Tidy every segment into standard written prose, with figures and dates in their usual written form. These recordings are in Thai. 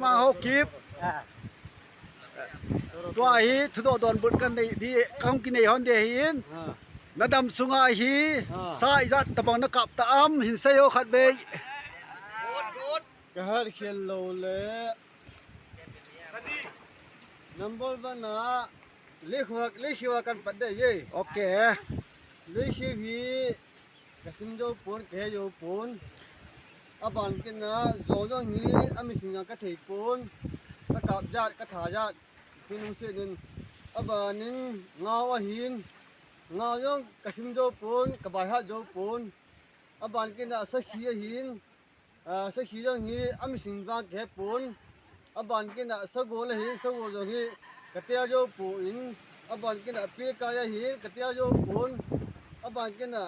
มาเฮากิบตัวฮีทุดดอนบุญกันดีกังกินในฮอนเดหินนาดำสุงาฮีสายจัดตะบังนักกับตะอัมหินเซโยขัดเวกกะฮัดเขียนโลเลนัมบอลบานาเลขวกันปัดได้เย่โอเคเลขฮีกะสิมโจปูนแกโยปูนอาบานกินนะโจโจฮีอามิสิงกะเทปูนตะกับญาติกะถาญาติพี่นุเสนินอาบานินงาวะหินงาวยองกะสิมโจปูนกะบายฮะโจปูนอาบานกินนะสักขีหินสักขีจงฮีอามิสิงบางแกปูนอาบานกินนะสักโกลหินสักโกจงฮีกะเตียโจปูอินอาบานกินนะปีกายหินกะเตียโจปูนอาบานกินนะ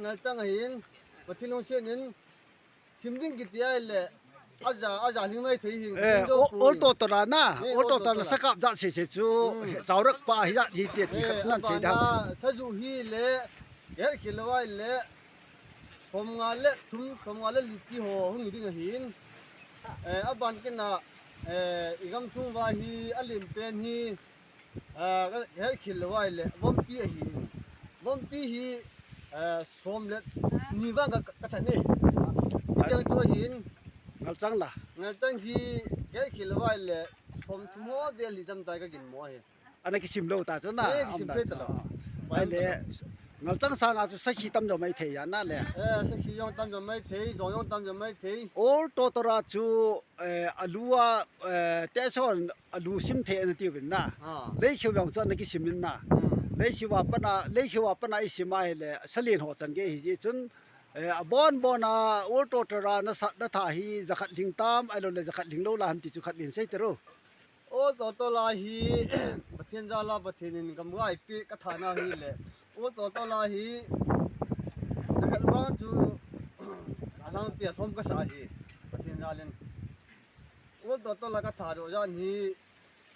งาจังหินปะทิลงเสนินชิมดิ้งกิเตียเลอาจาลิไม่ถีหิงโอโตตระนะโอโตตระสกับจัดเสจูจาวรักปาฮิยะฮีเตียที่ขับนั่นเสียดาวสจูฮีเลเยอะขิลวายเลสมงานเลทุ่มสมงานเลลิติโหหุ่นดิ้งหินอาบานกินนะอีกำซุงวาฮีอลิมเป็นฮีก็เยอะขิลวายเลวอมปีหินวอมปีฮีสมเลนิวังกะทันนี่จังตัวหินงัลจังล่ะงัลจังฮีเยอะขิลวายเลผมทุ่มเดียลิตำตายก็กินหมอเฮอันนี้ก็ชิมโลตาจ้ะนะอันนั้นไปเลยงัลจังสางอาจจะสักขีตำจะไม่เทียนนั่นแหละสักขียองตำจะไม่เทียจองยองตำจะไม่เทียโอโตตระจูอลัวเตชอนอลูชิมเทนติวินนะเลยเขียวยังจันนี่ก็ชิมินนะเลยชิวาปนะเลยเขียวปนะอิสิมาเฮเลสลินหัวจันเกฮิจิจุนบอนโอโตตระนะสัตตาฮีจะขัดลิงตามไอโลเลจะขัดลิงโลลาหันติจุขัดลินเซตโรโอโตตลาฮีประเทศจาลาประเทศนินกำไรปีกฐานาฮีเลโอโตตลาฮีจะขัดว่าจูอาลังเปียทอมก็สาฮีประเทศจาลินโอโตตลากฐาโดยานฮี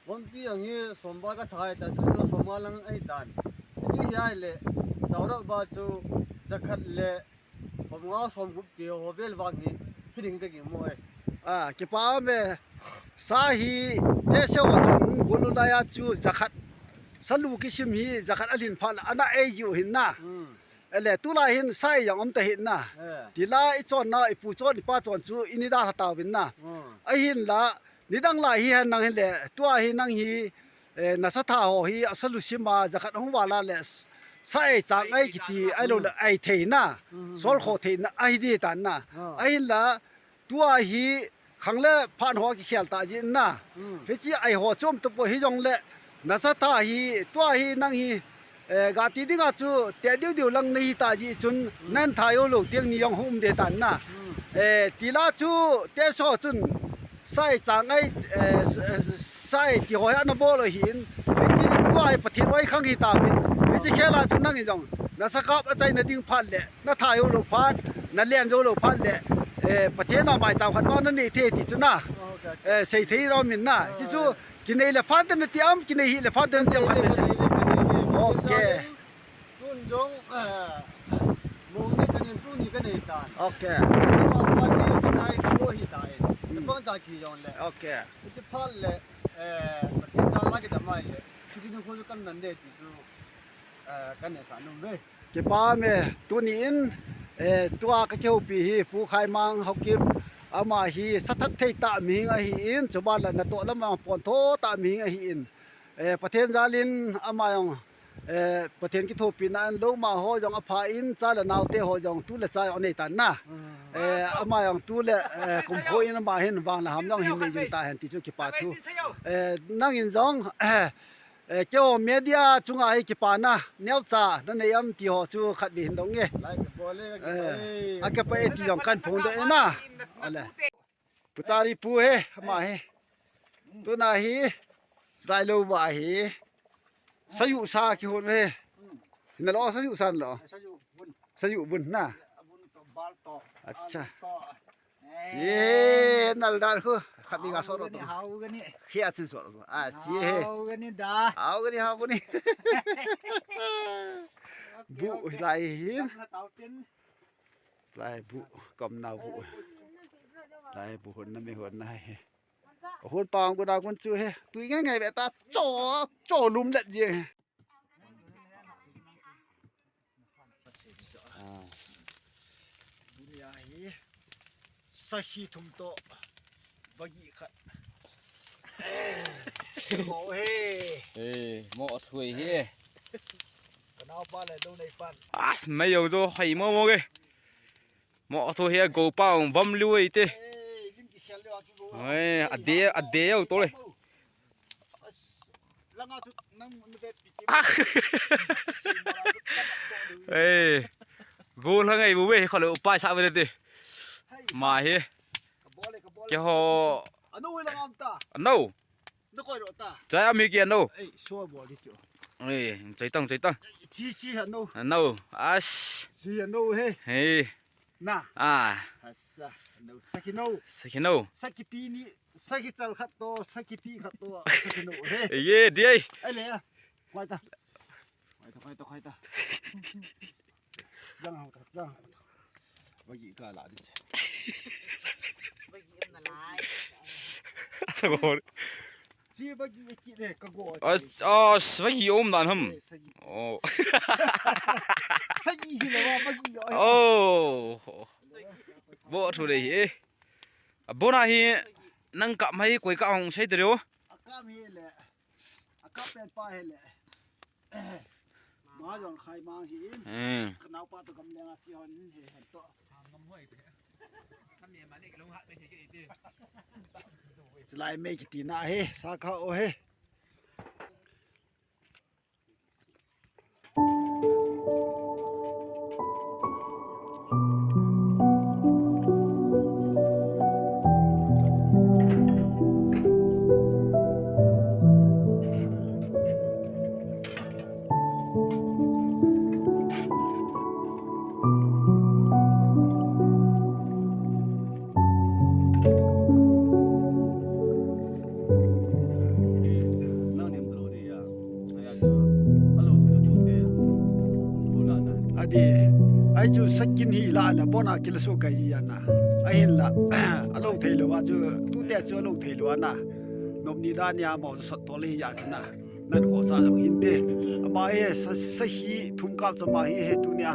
วันปีอย่างนี้สมบัติกฐาแต่ฉันก็สมมาลังไอ้ตันที่ใหญ่เลยดาวรักบาจูจะขัดเลผมง้อสมกุบเดียวหัวเบลบางนี้พี่ดึงตะกี้มวยเก็บป้าเมสาฮีเตเสวจุนกุลุลายจูจะขัดสลูกิชิมฮีจะขัดอลินพันอันน่ะเอจิวหินนะเลตุลาหินไซยังอมตะหินนะทีละไอจอนนะไอปูจอนป้าจอนจูอินิดาตาวินนะไอหินละนิดังลายฮีนังหินเลตัวหินังฮีนัสตาโหฮีสลูชิมาจะขัดหงวาลาเลไซจางไอกิตีไอโลไอเทนะโซลโคเทนะไอดีตันนะไอหินละตัวฮีขังเล่ผ่านหัวกี่เขียลตาจินนะเฮจิไอหัวจมตุปฮิจงเล่นัสตาฮีตัวฮีนังฮีกาตีดิ้งอาจูเตะเดียวลังนี่ตาจีจุนนั่นทายโอลูเตียงนี่ยังหุ่มเดตันนะตีลาจูเตะโซจุนใส่จางไอใส่ที่หัวอันบอลหินเฮจิตัวไอปฏิไว้ข้างที่ตาบินเฮจิเขียลาจุนนั่งอีจงนัสกับใจนั่นดิ้งพันเล่นั่นทายโอลูพันนั่นเลี้ยงโอลูพันเล่ประเทศน่ะหมายจังขันว่านั่นนี่เทติจุนะเศรษฐีเรามินนะจิจูกินไอ้เลฟันตันที่อ้ำกินไอ้เลฟันตันที่อ้ำขันเป็นโอเคตุนจงมงนี่กันนี่ตุนนี่กันนี่ตานโอเควันนี้กินไอ้ขโมยหิตายจะป้องจากขี้ยองเลยโอเคจะพันเลยประเทศน่ารักจะไม่เลยจริงๆคนกันนั่นเด็ดจูกันเนี่ยสานุ่มเลยเก็บป้าเมตัวนี้ตัวกระเจียวปีผู้ขายมังเขาเก็บอามาฮีสัทเทตามิงอหินชาวบ้านละนตัวละมังปอนโทตามิงอหินประเทศจาลินอามายังประเทศกิโทปีนั้นโลมาโหจงอภาอินจาละนาวเตโหจงตุเลใจอันนี้ตันนะอามายังตุเลกุมโหอินมาเห็นบางละหำยังเห็นในจิงตาเห็นที่จุกิปาทูนั่งอินจงเจ้าเมียเดียจุงไอกิปานะเนียวจ่านั่นเองที่หัวจูขัดบินตรงนี้อาเก็บไปที่ยองกันพูนเดนะอะไรปุตารีปูเฮมาเฮตัวนาฮีสไลโลบาฮีสยุสาคิหุ่นเฮนั่นล้อสยุสันเหรอสยุบุญนะอัจฉริเสียนั่นด้านคือขับบิงอาสอรตัวเขียนสอรตัวเสียเอากันนี่บุไหลหินไหลบุกำนาบุไหลบุหุ่นนั่นไม่หุ่นนาย hôn pang của đào quân chưa he tụi ngay ngày vậy ta cho lùm lận gì dunia hi sahi thum to bagi khat ho he เอ้หมอสวยเฮ้ kanao pa le đâu này pan ไม่有做系么么嘅หมอตัวเฮียกูป้องวัมลุยเต้ lim ki khel le wa ki go เอ้อเดียวตัวเลย langa tu nang nu be pi เอ้กูละไงบุเว้เขาเลยอุปายซะไปเลยเต้มาเฮ้ ka bole เจ้า anu we langa am ta โน่ no koi ro ta ใจอเมริกันโน่ ei so bo li chu เอ้ใจตั้ง chi ha no โน่อัช si no he เฮ้ na อ่า hasa no saki no สกินโน่ saki pi ni saki chal khat to saki pi khat to saki no he เย่ดี ai le kwai ta jang hau ta jang bagi ka la di สกอร์ si bagi ki le ka go สวัสดีอมดันฮัม sagi โอ้ sagi hi le wa bagi yo โอ้บ่ทุเรเฮ้บ่นาเฮนังกะไม่กวยกะองใช่เด้อ aka mi le aka pen pa he le ma jong khai ma hi kanao pa to kam lenga chi hon he to slai me ki ti na he sa kha o he adi ai chu sakin hi la la bona kil so kai ya na ai la alo thei lo wa chu tu te chu alo thei lo na nom ni da nya mo sat to le ya chna nan ko sa jong in te ama e sa hi thum kap chama hi he tu nya